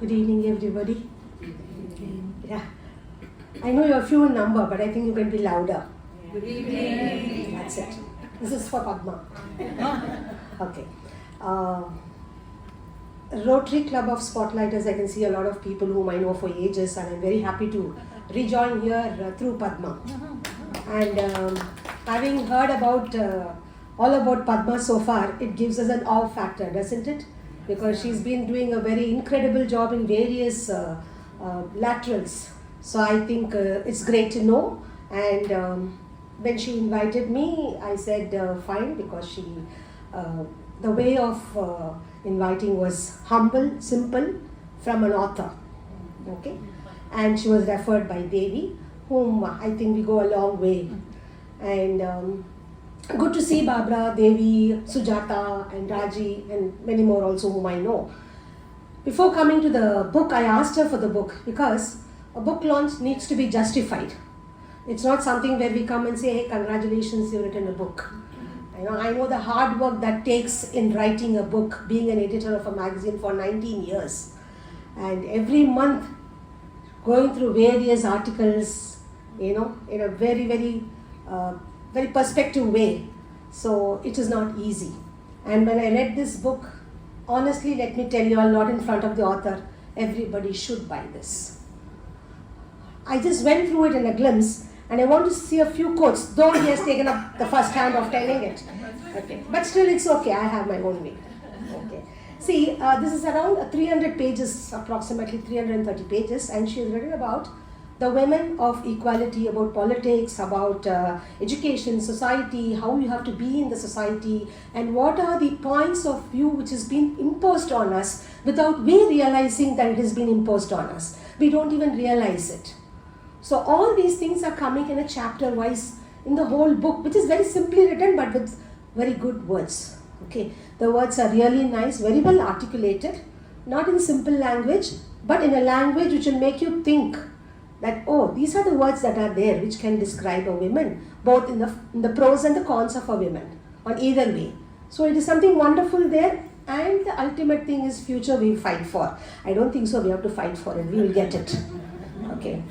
Good evening, everybody. Yeah, I know you're few in number, but I think you can be louder. Good evening. That's it. This is for Padma. Okay. Rotary Club of Spotlighters, I can see a lot of people whom I know for ages, and I'm very happy to rejoin here through Padma. And having heard about all about Padma so far, it gives us an awe factor, doesn't it? Because she's been doing a very incredible job in various laterals. So I think it's great to know. And when she invited me, I said fine, because she, the way of inviting was humble, simple, from an author. Okay, and she was referred by Devi, whom I think we go a long way. And good to see Barbara, Devi, Sujata, and Raji, and many more also whom I know. Before coming to the book, I asked her for the book, because a book launch needs to be justified. It's not something where we come and say, hey, congratulations, you've written a book. I know the hard work that takes in writing a book, being an editor of a magazine for 19 years. And every month, going through various articles, in a very, very, very perspective way. So it is not easy. And when I read this book, honestly, let me tell you all, not in front of the author, everybody should buy this. I just went through it in a glimpse, and I want to see a few quotes, though he has taken up the first hand of telling it. Okay. But still it's okay, I have my own way. Okay. See, this is around 300 pages, approximately 330 pages, and she has written about the women of equality, about politics, about education, society, how you have to be in the society, and what are the points of view which has been imposed on us without we realizing that it has been imposed on us. We don't even realize it. So all these things are coming in a chapter-wise in the whole book, which is very simply written but with very good words. Okay, the words are really nice, very well articulated, not in simple language, but in a language which will make you think that, oh, these are the words that are there which can describe a woman, both in the pros and the cons of a woman, on either way. So it is something wonderful there, and the ultimate thing is future we fight for. I don't think so we have to fight for it, we will get it. Okay.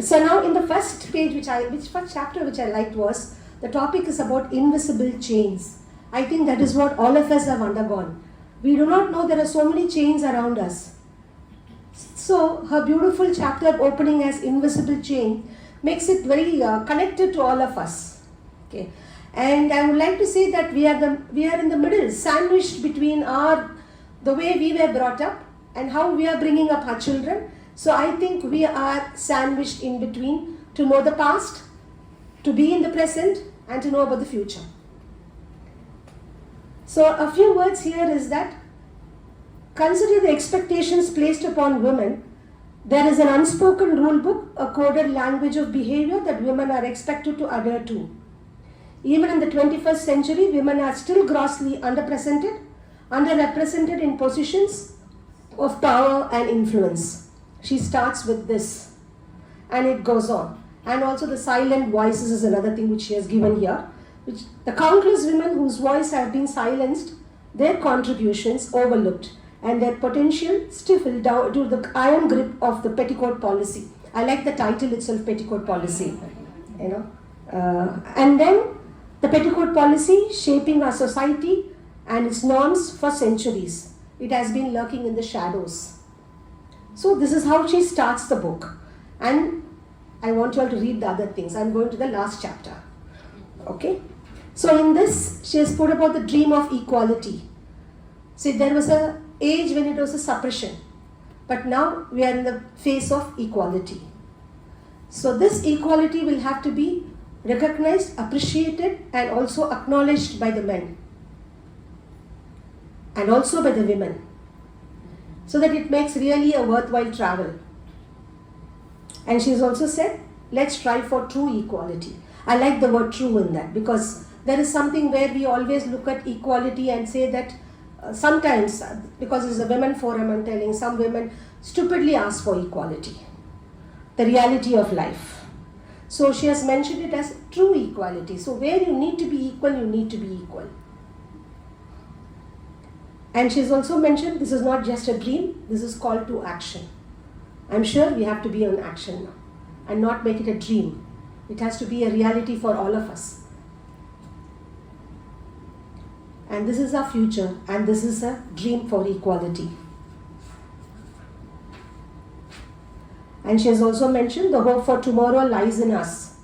So now in the first page, first chapter which I liked was, the topic is about invisible chains. I think that is what all of us have undergone. We do not know there are so many chains around us. So her beautiful chapter opening as invisible chain makes it very connected to all of us. Okay. And I would like to say that we are in the middle, sandwiched between the way we were brought up and how we are bringing up our children. So I think we are sandwiched in between to know the past, to be in the present, and to know about the future. So a few words here is that, consider the expectations placed upon women. There is an unspoken rule book, a coded language of behavior that women are expected to adhere to. Even in the 21st century, women are still grossly underrepresented in positions of power and influence. She starts with this, and it goes on. And also the silent voices is another thing which she has given here, which the countless women whose voice have been silenced, their contributions overlooked, and their potential stifled down to the iron grip of the Petticoat Policy. I like the title itself, Petticoat Policy. And then the Petticoat Policy shaping our society and its norms for centuries. It has been lurking in the shadows. So this is how she starts the book. And I want you all to read the other things. I'm going to the last chapter. Okay? So in this, she has put about the dream of equality. See, there was an age when it was a suppression. But now we are in the phase of equality. So this equality will have to be recognized, appreciated, and also acknowledged by the men. And also by the women. So that it makes really a worthwhile travel. And she's also said, let's strive for true equality. I like the word true in that, because there is something where we always look at equality and say that sometimes, because it's a women forum, I'm telling, some women stupidly ask for equality. The reality of life. So she has mentioned it as true equality. So where you need to be equal, you need to be equal. And she's also mentioned this is not just a dream, this is called to action. I'm sure we have to be on action now and not make it a dream. It has to be a reality for all of us. And this is our future, and this is a dream for equality. And she has also mentioned the hope for tomorrow lies in us.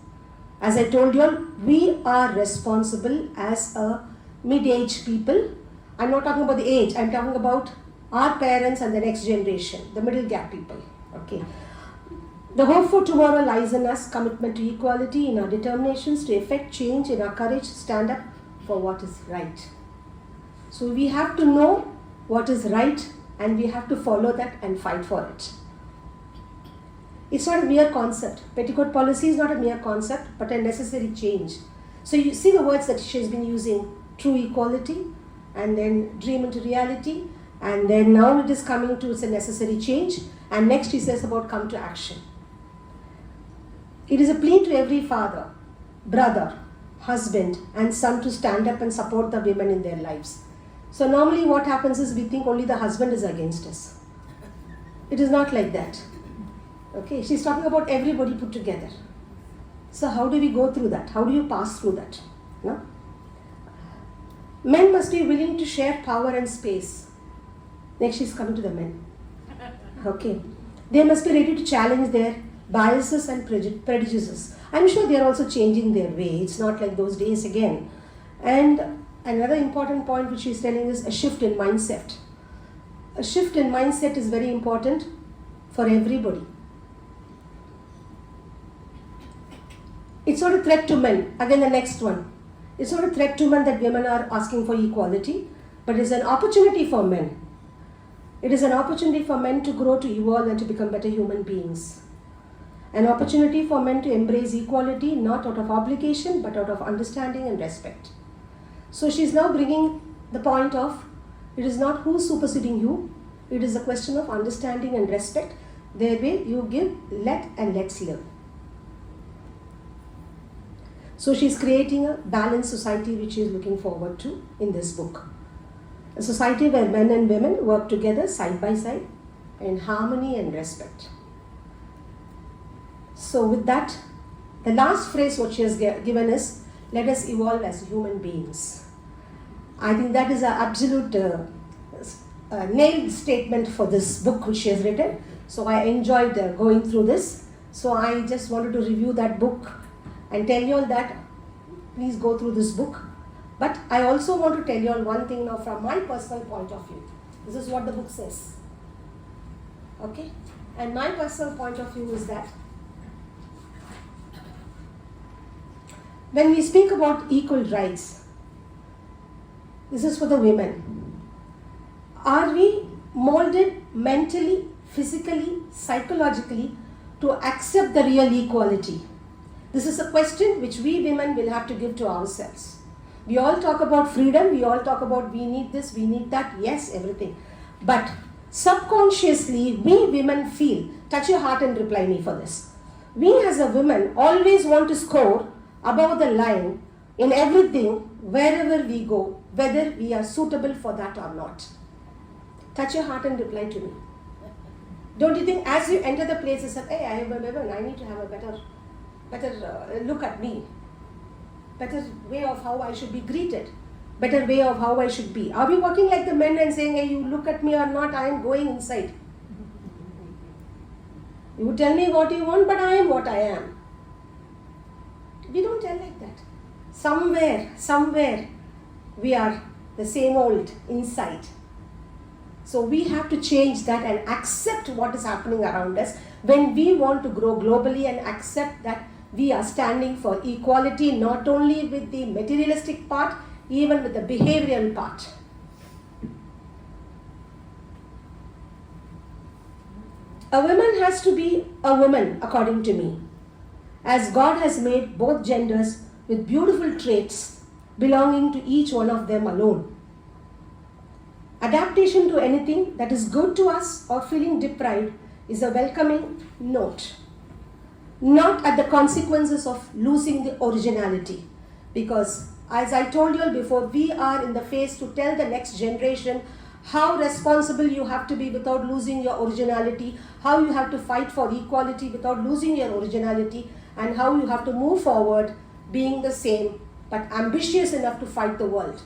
As I told you all, we are responsible as a mid-age people. I'm not talking about the age, I'm talking about our parents and the next generation, the middle gap people. Okay. The hope for tomorrow lies in us, commitment to equality, in our determinations to effect change, in our courage to stand up for what is right. So we have to know what is right and we have to follow that and fight for it. It's not a mere concept. Petticoat policy is not a mere concept but a necessary change. So you see the words that she has been using, true equality, and then dream into reality, and then now it is coming to it's a necessary change, and next she says about come to action. It is a plea to every father, brother, husband and son to stand up and support the women in their lives. So normally what happens is we think only the husband is against us. It is not like that. Okay, she's talking about everybody put together. So how do we go through that? How do you pass through that? No? Men must be willing to share power and space. Next she's coming to the men. Okay. They must be ready to challenge their biases and prejudices. I'm sure they are also changing their way. It's not like those days again. And another important point which she's telling is a shift in mindset. A shift in mindset is very important for everybody. It's not a threat to men. Again, the next one. It's not a threat to men that women are asking for equality, but it's an opportunity for men. It is an opportunity for men to grow, to evolve, and to become better human beings. An opportunity for men to embrace equality, not out of obligation, but out of understanding and respect. So she's now bringing the point of, it is not who's superseding who, it is a question of understanding and respect. Thereby you give, let, and let's live. So she's creating a balanced society which she is looking forward to in this book. A society where men and women work together side by side in harmony and respect. So with that, the last phrase what she has given is, let us evolve as human beings. I think that is an absolute nailed statement for this book which she has written. So I enjoyed going through this. So I just wanted to review that book and tell you all that please go through this book. But I also want to tell you all one thing now from my personal point of view. This is what the book says. Okay? And my personal point of view is that when we speak about equal rights, this is for the women. Are we molded mentally, physically, psychologically to accept the real equality? This is a question which we women will have to give to ourselves. We all talk about freedom, we all talk about we need this, we need that, yes, everything. But subconsciously, we women feel, touch your heart and reply me for this. We as a woman always want to score above the line in everything, wherever we go, whether we are suitable for that or not. Touch your heart and reply to me. Don't you think as you enter the place, you say, hey, I am a woman, I need to have a better look at me, better way of how I should be greeted, better way of how I should be. Are we working like the men and saying, hey, you look at me or not, I am going inside. You tell me what you want, but I am what I am. We don't tell like that. Somewhere, we are the same old inside. So we have to change that and accept what is happening around us when we want to grow globally and accept that we are standing for equality, not only with the materialistic part, even with the behavioral part. A woman has to be a woman, according to me, as God has made both genders with beautiful traits belonging to each one of them alone. Adaptation to anything that is good to us or feeling deprived is a welcoming note. Not at the consequences of losing the originality. Because as I told you all before, we are in the phase to tell the next generation how responsible you have to be without losing your originality, how you have to fight for equality without losing your originality, and how you have to move forward being the same but ambitious enough to fight the world.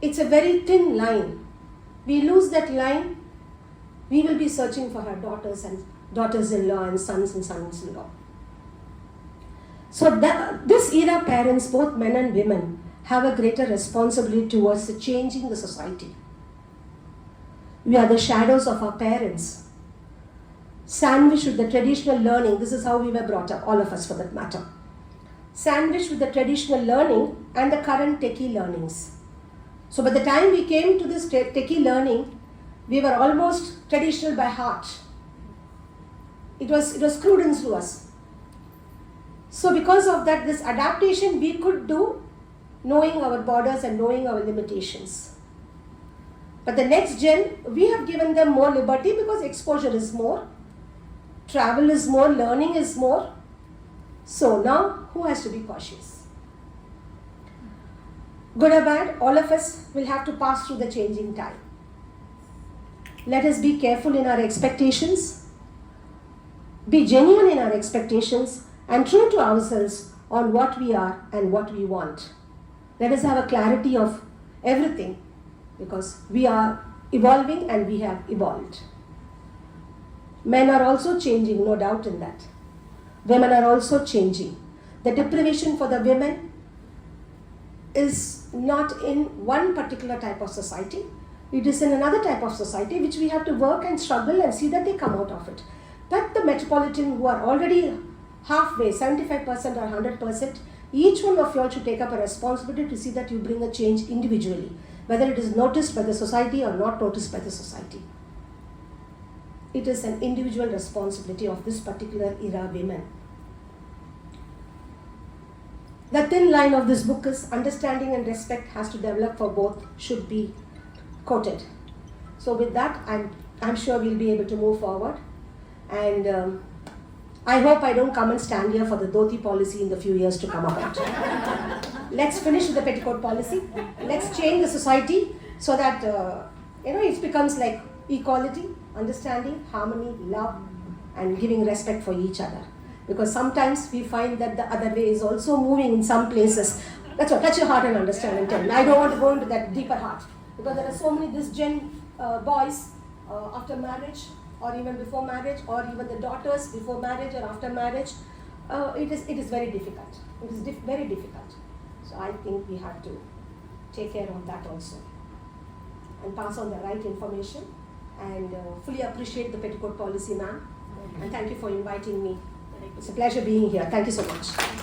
It's a very thin line. We lose that line, we will be searching for our daughters and daughters-in-law and sons-in-law. So this era parents, both men and women, have a greater responsibility towards changing the society. We are the shadows of our parents. Sandwiched with the traditional learning, this is how we were brought up, all of us for that matter. Sandwiched with the traditional learning and the current techie learnings. So by the time we came to this techie learning, we were almost traditional by heart. It was screwed into us. So because of that, this adaptation we could do, knowing our borders and knowing our limitations. But the next gen, we have given them more liberty because exposure is more, travel is more, learning is more. So now, who has to be cautious? Good or bad, all of us will have to pass through the changing time. Let us be careful in our expectations, be genuine in our expectations, and true to ourselves on what we are and what we want. Let us have a clarity of everything because we are evolving and we have evolved. Men are also changing, no doubt in that. Women are also changing. The deprivation for the women is not in one particular type of society. It is in another type of society which we have to work and struggle and see that they come out of it. But the metropolitan who are already halfway, 75% or 100%, each one of you all should take up a responsibility to see that you bring a change individually, whether it is noticed by the society or not noticed by the society. It is an individual responsibility of this particular era women. The thin line of this book is understanding and respect has to develop for both should be quoted. So with that, I'm sure we'll be able to move forward. And I hope I don't come and stand here for the dhoti policy in the few years to come about. Let's finish with the petticoat policy. Let's change the society so that it becomes like equality, understanding, harmony, love, and giving respect for each other. Because sometimes we find that the other way is also moving in some places. That's what, touch your heart and understand and tell me. I don't want to go into that deeper heart. Because there are so many this gen boys after marriage or even before marriage, or even the daughters before marriage or after marriage. It is very difficult. It is very difficult. So I think we have to take care of that also and pass on the right information and fully appreciate the petticoat policy, ma'am. And thank you for inviting me. It's a pleasure being here. Thank you so much.